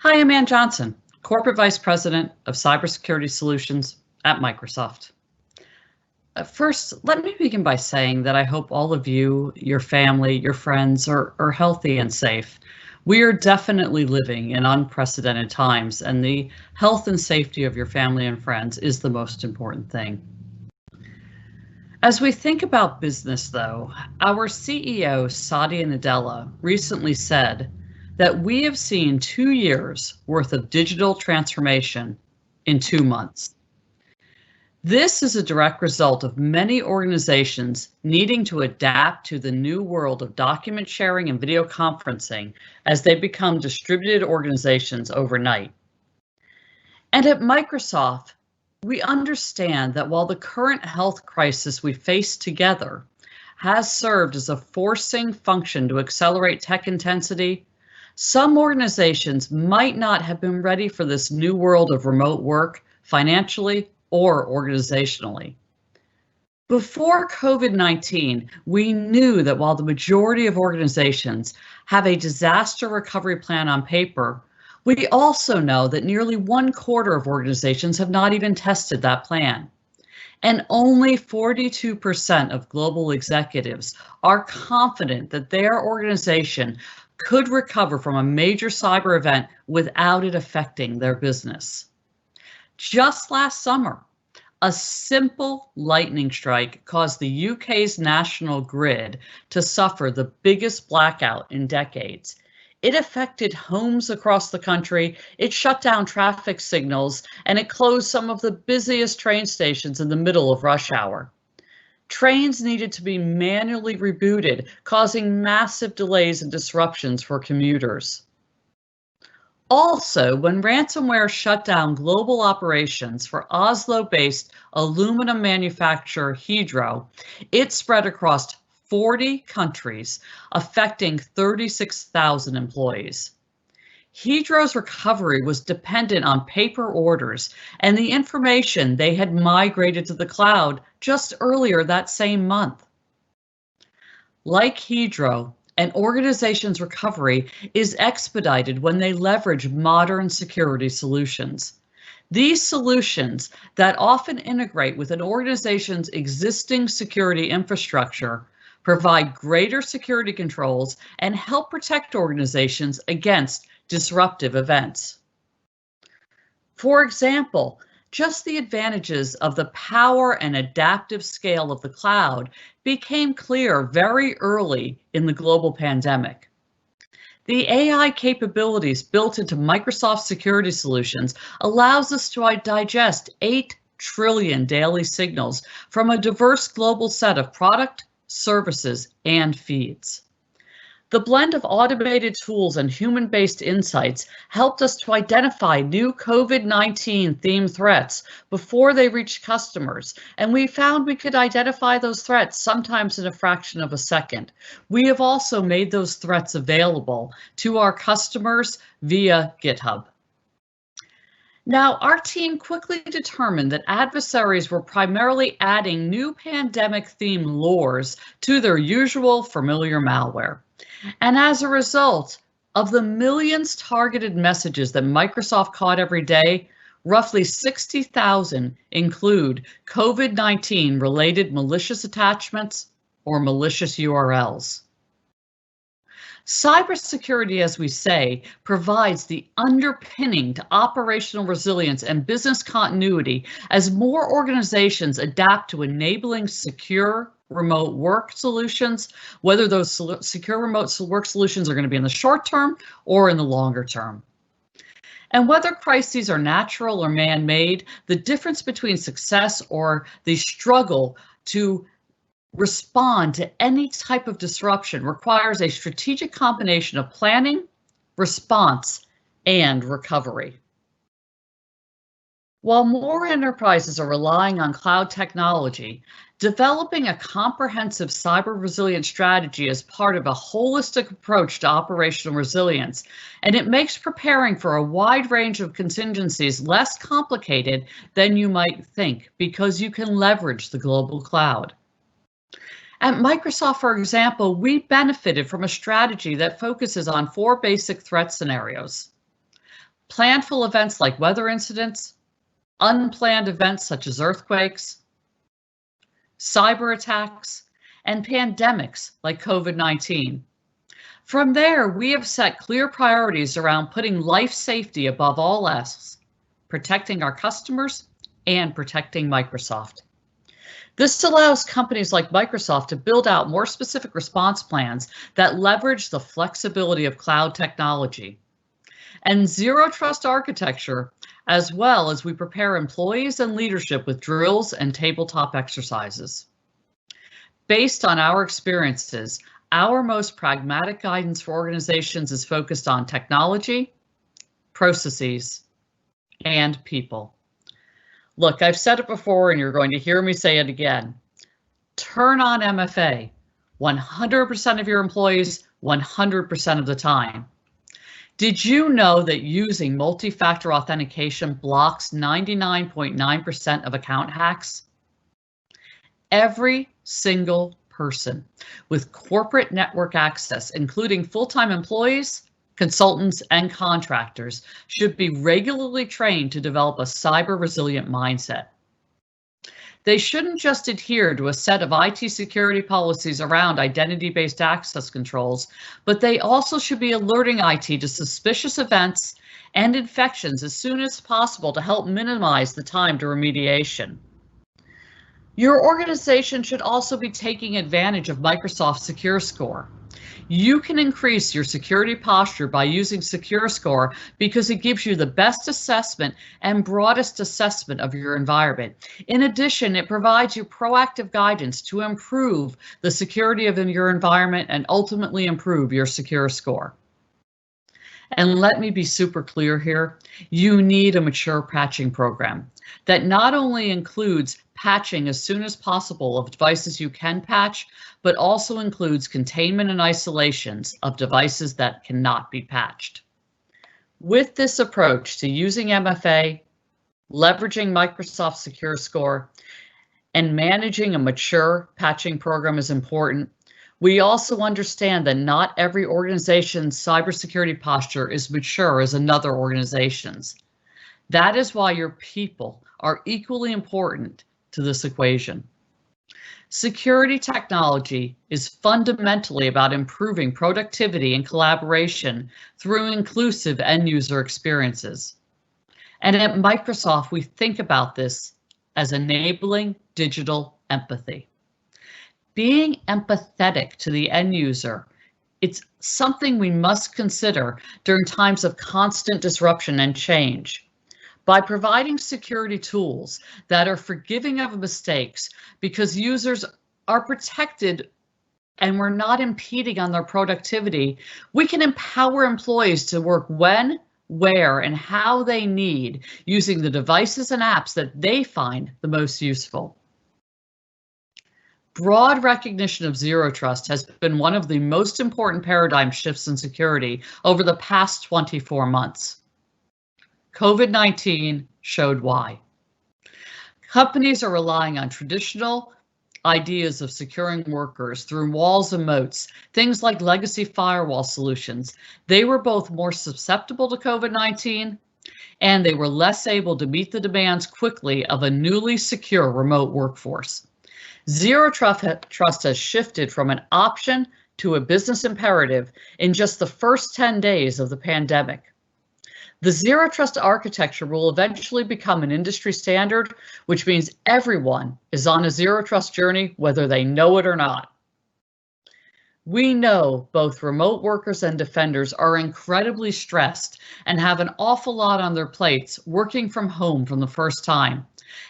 Hi, I'm Ann Johnson, Corporate Vice President of Cybersecurity Solutions at Microsoft. First, let me begin by saying that I hope all of you, your family, your friends are healthy and safe. We are definitely living in unprecedented times, and the health and safety of your family and friends is the most important thing. As we think about business, though, our CEO, Satya Nadella, recently said that we have seen 2 years worth of digital transformation in 2 months. This is a direct result of many organizations needing to adapt to the new world of document sharing and video conferencing as they become distributed organizations overnight. And at Microsoft, we understand that while the current health crisis we face together has served as a forcing function to accelerate tech intensity, some organizations might not have been ready for this new world of remote work financially or organizationally. Before COVID-19, we knew that while the majority of organizations have a disaster recovery plan on paper, we also know that nearly 1/4 of organizations have not even tested that plan. And only 42% of global executives are confident that their organization could recover from a major cyber event without it affecting their business. Just last summer, a simple lightning strike caused the UK's national grid to suffer the biggest blackout in decades. It affected homes across the country, it shut down traffic signals, and it closed some of the busiest train stations in the middle of rush hour. Trains needed to be manually rebooted, causing massive delays and disruptions for commuters. Also, when ransomware shut down global operations for Oslo-based aluminum manufacturer Hydro, it spread across 40 countries, affecting 36,000 employees. Hydro's recovery was dependent on paper orders and the information they had migrated to the cloud just earlier that same month. Like Hydro, an organization's recovery is expedited when they leverage modern security solutions. These solutions that often integrate with an organization's existing security infrastructure provide greater security controls and help protect organizations against disruptive events. For example, just the advantages of the power and adaptive scale of the cloud became clear very early in the global pandemic. The AI capabilities built into Microsoft security solutions allows us to digest 8 trillion daily signals from a diverse global set of product, services, and feeds. The blend of automated tools and human-based insights helped us to identify new COVID-19 themed threats before they reached customers, and we found we could identify those threats sometimes in a fraction of a second. We have also made those threats available to our customers via GitHub. Now, our team quickly determined that adversaries were primarily adding new pandemic-themed lures to their usual familiar malware. And as a result of the millions targeted messages that Microsoft caught every day, roughly 60,000 include COVID-19 related malicious attachments or malicious URLs. Cybersecurity, as we say, provides the underpinning to operational resilience and business continuity as more organizations adapt to enabling secure remote work solutions, whether those secure remote work solutions are going to be in the short term or in the longer term. And whether crises are natural or man-made, the difference between success or the struggle to respond to any type of disruption requires a strategic combination of planning, response, and recovery. While more enterprises are relying on cloud technology, developing a comprehensive cyber resilience strategy is part of a holistic approach to operational resilience, and it makes preparing for a wide range of contingencies less complicated than you might think because you can leverage the global cloud. At Microsoft, for example, we benefited from a strategy that focuses on 4 basic threat scenarios. Planful events like weather incidents, unplanned events such as earthquakes, cyber attacks, and pandemics like COVID-19. From there, we have set clear priorities around putting life safety above all else, protecting our customers and protecting Microsoft. This allows companies like Microsoft to build out more specific response plans that leverage the flexibility of cloud technology and zero trust architecture, as well as we prepare employees and leadership with drills and tabletop exercises. Based on our experiences, our most pragmatic guidance for organizations is focused on technology, processes, and people. Look, I've said it before and you're going to hear me say it again. Turn on MFA 100% of your employees 100% of the time. Did you know that using multi-factor authentication blocks 99.9% of account hacks? Every single person with corporate network access, including full-time employees, consultants, and contractors, should be regularly trained to develop a cyber resilient mindset. They shouldn't just adhere to a set of IT security policies around identity-based access controls, but they also should be alerting IT to suspicious events and infections as soon as possible to help minimize the time to remediation. Your organization should also be taking advantage of Microsoft Secure Score. You can increase your security posture by using Secure Score because it gives you the best assessment and broadest assessment of your environment. In addition, it provides you proactive guidance to improve the security of your environment and ultimately improve your Secure Score. And let me be super clear here, you need a mature patching program that not only includes patching as soon as possible of devices you can patch, but also includes containment and isolations of devices that cannot be patched. With this approach to using MFA, leveraging Microsoft Secure Score, and managing a mature patching program is important, we also understand that not every organization's cybersecurity posture is mature as another organization's. That is why your people are equally important to this equation. Security technology is fundamentally about improving productivity and collaboration through inclusive end user experiences. And at Microsoft, we think about this as enabling digital empathy. Being empathetic to the end user, it's something we must consider during times of constant disruption and change. By providing security tools that are forgiving of mistakes because users are protected and we're not impeding on their productivity, we can empower employees to work when, where, and how they need using the devices and apps that they find the most useful. Broad recognition of zero trust has been one of the most important paradigm shifts in security over the past 24 months. COVID-19 showed why. Companies are relying on traditional ideas of securing workers through walls and moats, things like legacy firewall solutions. They were both more susceptible to COVID-19 and they were less able to meet the demands quickly of a newly secure remote workforce. Zero trust has shifted from an option to a business imperative in just the first 10 days of the pandemic. The zero trust architecture will eventually become an industry standard, which means everyone is on a zero trust journey, whether they know it or not. We know both remote workers and defenders are incredibly stressed and have an awful lot on their plates working from home for the first time.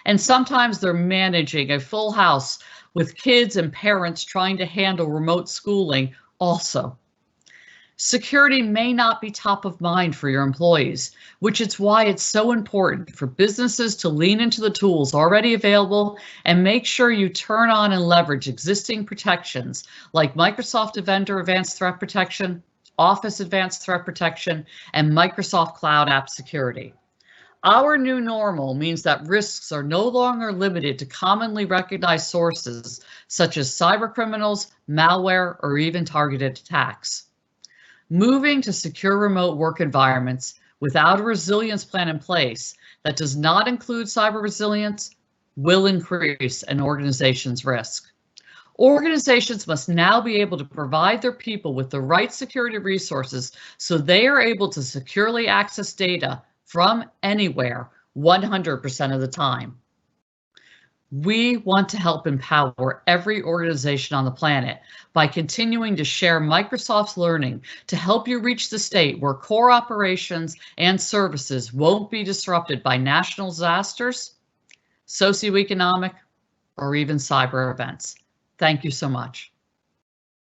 And sometimes they're managing a full house with kids and parents trying to handle remote schooling also. Security may not be top of mind for your employees, which is why it's so important for businesses to lean into the tools already available and make sure you turn on and leverage existing protections like Microsoft Defender Advanced Threat Protection, Office Advanced Threat Protection, and Microsoft Cloud App Security. Our new normal means that risks are no longer limited to commonly recognized sources such as cybercriminals, malware, or even targeted attacks. Moving to secure remote work environments, without a resilience plan in place that does not include cyber resilience will increase an organization's risk. Organizations must now be able to provide their people with the right security resources so they are able to securely access data from anywhere 100% of the time. We want to help empower every organization on the planet by continuing to share Microsoft's learning to help you reach the state where core operations and services won't be disrupted by national disasters, socioeconomic, or even cyber events. Thank you so much.